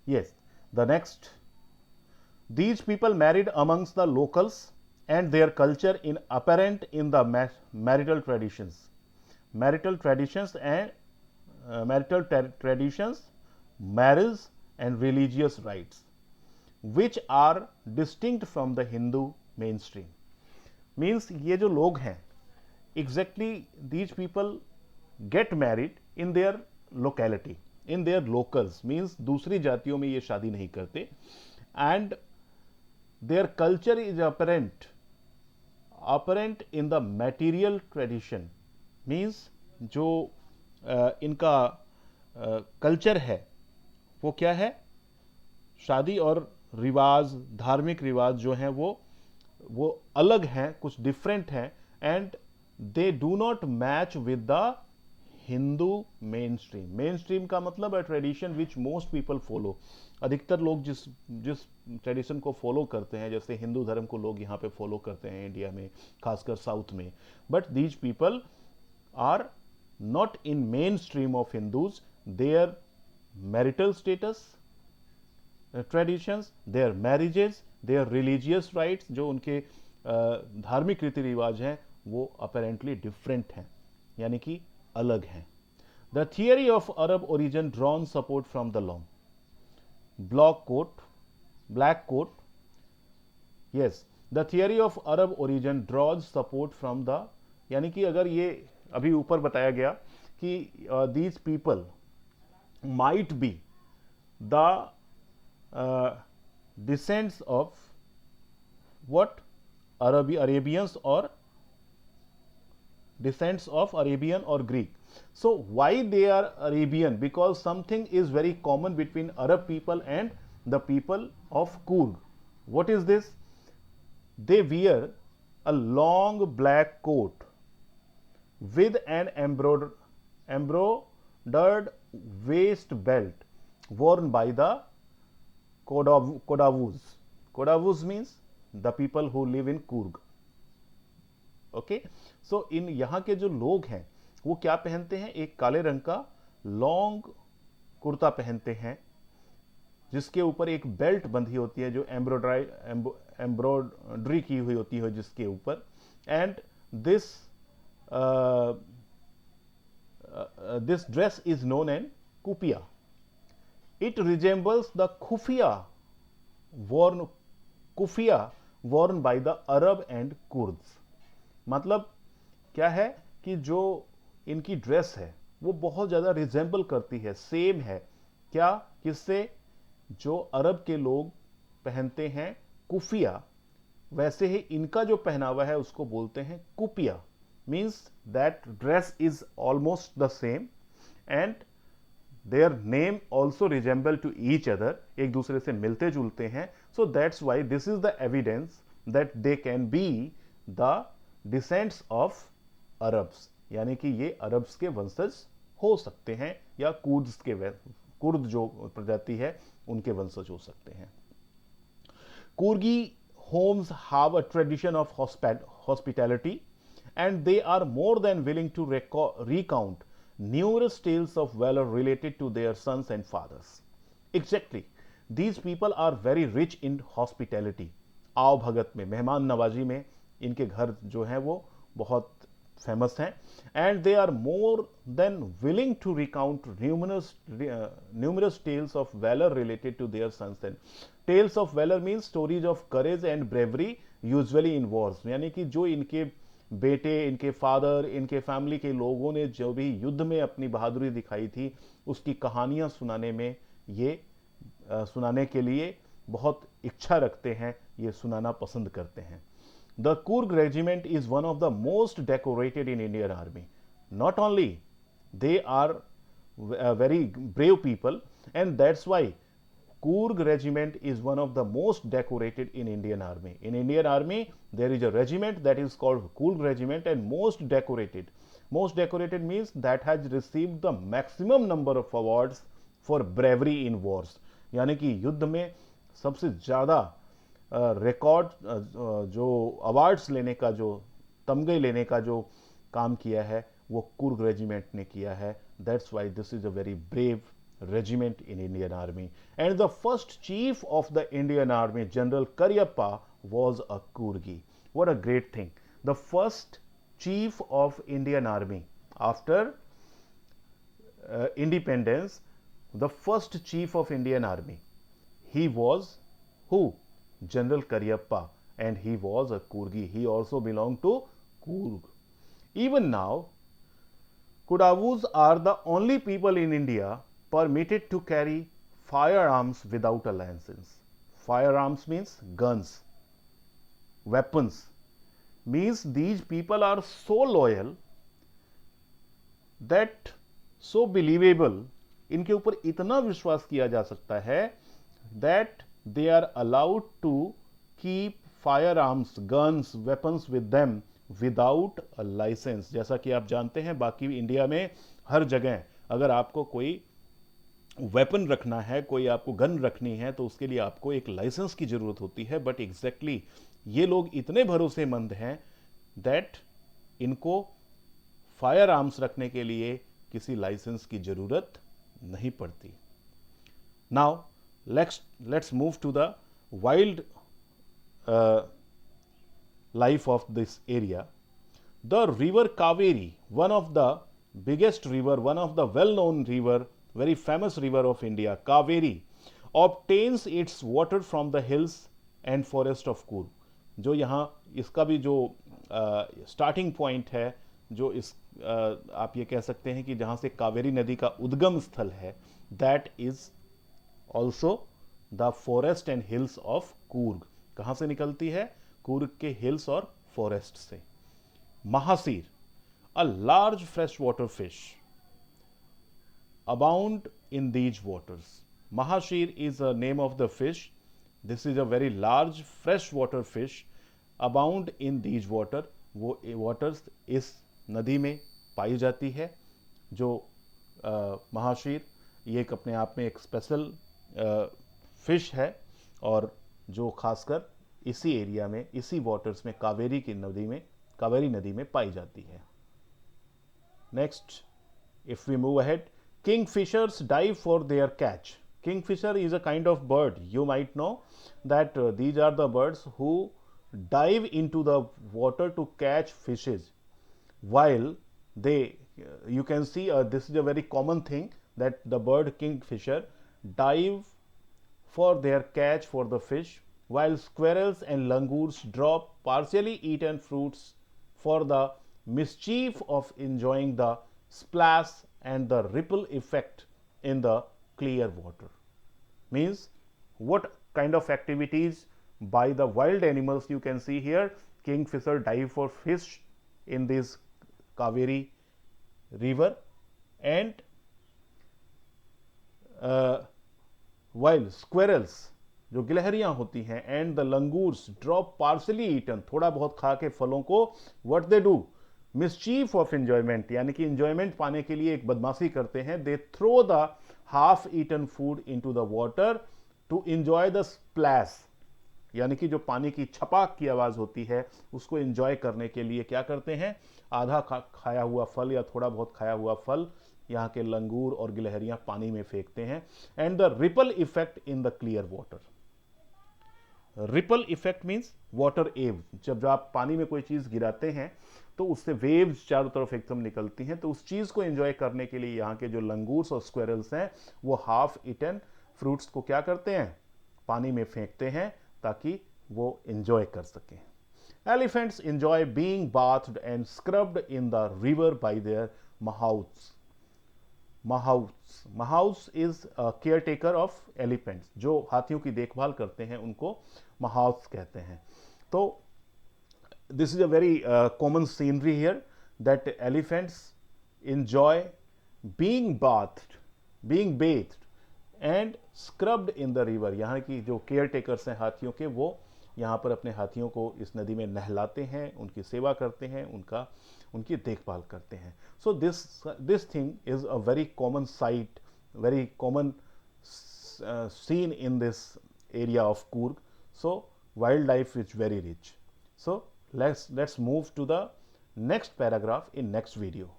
Yes, the next, these people married amongst the locals and their culture in apparent in the marital traditions. Marital traditions and traditions, marriage and religious rites, which are distinct from the Hindu mainstream. Means ये जो लोग हैं, exactly these people get married in their locality, in their locals, means दूसरी जातियों में ये शादी नहीं करते, and their culture is apparent in the material tradition, means जो इनका कल्चर है वो क्या है, शादी और रिवाज, धार्मिक रिवाज जो हैं वो अलग हैं, कुछ डिफरेंट हैं, and they do not match with the Hindu main stream. Main stream का मतलब है tradition which most people follow. अधिकतर लोग जिस जिस ट्रेडिशन को फॉलो करते हैं, जैसे हिंदू धर्म को लोग यहाँ पे फॉलो करते हैं इंडिया में, खासकर साउथ में, but these people are not in mainstream of Hindus, their marital status, traditions, their marriages, their religious rites, जो उनके धार्मिक रीति रिवाज हैं, वो apparently different हैं, यानी कि अलग हैं. The theory of Arab origin drawn support from the law. Black coat. Yes, the theory of Arab origin draws support from the, यानी कि अगर ये अभी ऊपर बताया गया कि these people might be the descendants of what, Arabians or descendants of Arabian or Greek. So why they are Arabian? Because something is very common between Arab people and the people of Coorg. What is this? They wear a long black coat with an embroidered waist belt worn by the Kodavus. Kodavus means the people who live in Coorg. Okay, so in यहाँ के जो लोग हैं वो क्या पहनते हैं, एक काले रंग का लॉन्ग कुर्ता पहनते हैं जिसके ऊपर एक बेल्ट बंधी होती है जो एम्ब्रॉयडरी की हुई होती है जिसके ऊपर, and this dress is known as kupiya. It resembles the kufiya worn by the Arab and Kurds. मतलब क्या है कि जो इनकी ड्रेस है वो बहुत ज़्यादा रिजेंबल करती है, सेम है क्या, किससे, जो अरब के लोग पहनते हैं कुफिया, वैसे ही इनका जो पहनावा है उसको बोलते हैं कुपिया. Means that dress is almost the same and their name also resemble to each other, एक दूसरे से मिलते जुलते हैं. So that's why this is the evidence that they can be the descendants of Arabs, यानी कि ये अरब्स के वंशज हो सकते हैं या कुर्द जो प्रजाति है उनके वंशज हो सकते हैं. Kurgi homes have a tradition of hospitality and they are more than willing to recount numerous tales of valor related to their sons and fathers. Exactly, these people are very rich in hospitality. आओ भगत में, मेहमान नवाजी में इनके घर जो हैं वो बहुत फेमस हैं, and they are more than willing to recount numerous tales of valor related to their sons. And tales of valor means stories of courage and bravery usually in wars, यानी कि जो इनके बेटे, इनके फादर, इनके family के लोगों ने जो भी युद्ध में अपनी बहादुरी दिखाई थी उसकी कहानियां सुनाने में ये सुनाने के लिए बहुत इच्छा रखते हैं, ये सुनाना पसंद करते हैं. The Coorg regiment is one of the most decorated in Indian army. Not only they are very brave people, and that's why Coorg regiment is one of the most decorated in Indian Army. In Indian Army, there is a regiment that is called Coorg regiment and most decorated. Most decorated means that has received the maximum number of awards for bravery in wars. यानी कि युद्ध में सबसे ज़्यादा record जो awards लेने का, जो तमगे लेने का जो काम किया है वो कुर्ग रेजिमेंट ने किया है. That's why this is a very brave regiment in Indian Army. And the first chief of the Indian Army, General Cariappa, was a Kurgi. What a great thing. The first chief of Indian Army after independence, the first chief of Indian Army, he was who? General Cariappa, and he was a Kurgi. He also belonged to Kurg. Even now, Kudavus are the only people in India permitted to carry firearms without a license. Firearms means guns, weapons. Means these people are so loyal, that so believable, इनके ऊपर इतना विश्वास किया जा सकता है that they are allowed to keep firearms, guns, weapons with them without a license. जैसा कि आप जानते हैं बाकी इंडिया में हर जगह अगर आपको कोई वेपन रखना है, कोई आपको गन रखनी है, तो उसके लिए आपको एक लाइसेंस की जरूरत होती है. बट एग्जैक्टली ये लोग इतने भरोसेमंद हैं दैट इनको फायर आर्म्स रखने के लिए किसी लाइसेंस की जरूरत नहीं पड़ती. Now let's move to the wild life of this area. The river Kaveri, one of the biggest river, one of the well-known river, very famous river of India, Kaveri, obtains its water from the hills and forest of Kurg. जो यहाँ इसका भी जो starting point है, जो इस आप ये कह सकते हैं कि जहाँ से कावेरी नदी का उद्गम स्थल है, that is also the forest and hills of Coorg. कहाँ से निकलती है? कूर्ग के हिल्स और फॉरेस्ट से. Mahseer, a large fresh water fish abound in these waters. Mahashir is a name of the fish. This is a very large freshwater fish abound in these water. वो waters इस नदी में पाई जाती है. जो महाशीर ये एक अपने आप में एक स्पेशल फिश है और जो खासकर इसी एरिया में, इसी वाटर्स में, कावेरी नदी में पाई जाती है. Next, if we move ahead, kingfishers dive for their catch. Kingfisher is a kind of bird. You might know that these are the birds who dive into the water to catch fishes. While they, you can see this is a very common thing that the bird kingfisher dive for their catch for the fish, while squirrels and langurs drop partially eaten fruits for the mischief of enjoying the splash and the ripple effect in the clear water. Means what kind of activities by the wild animals you can see here? Kingfisher dive for fish in this Kaveri river, and while squirrels जो गिलहरियां होती हैं and the langurs drop partially eaten, थोड़ा बहुत खा के फलों को, what they do? Mischief of enjoyment, यानी कि एंजॉयमेंट पाने के लिए एक बदमाशी करते हैं. They throw the half eaten food into the water to enjoy the splash, यानी कि जो पानी की छपाक की आवाज होती है उसको एंजॉय करने के लिए क्या करते हैं? आधा खाया हुआ फल या थोड़ा बहुत खाया हुआ फल यहाँ के लंगूर और गिलहरियां पानी में फेंकते हैं. And the ripple effect in the clear water. Ripple effect means water wave. जब आप पानी में कोई चीज गिराते हैं तो उससे वेव्स चारों तरफ एकदम निकलती हैं. तो उस चीज को एंजॉय करने के लिए यहाँ के जो लंगूर्स और स्क्वेरल्स हैं वो हाफ ईटन फ्रूट्स को क्या करते हैं? पानी में फेंकते हैं ताकि वो एंजॉय कर सकें. Elephants enjoy being bathed and scrubbed in the river by their mahouts. Mahouts is a caretaker of elephants. जो हाथियों की देखभाल करते हैं उनको mahouts कहते हैं. तो this is a very common scenery here that elephants enjoy being bathed and scrubbed in the river. यहाँ की जो caretakers हैं हाथियों के, वो यहाँ पर अपने हाथियों को इस नदी में नहलाते हैं, उनकी सेवा करते हैं, उनकी देखभाल करते हैं. So this thing is a very common sight, very common scene in this area of Coorg. So wildlife is very rich. So let's move to the next paragraph in next video.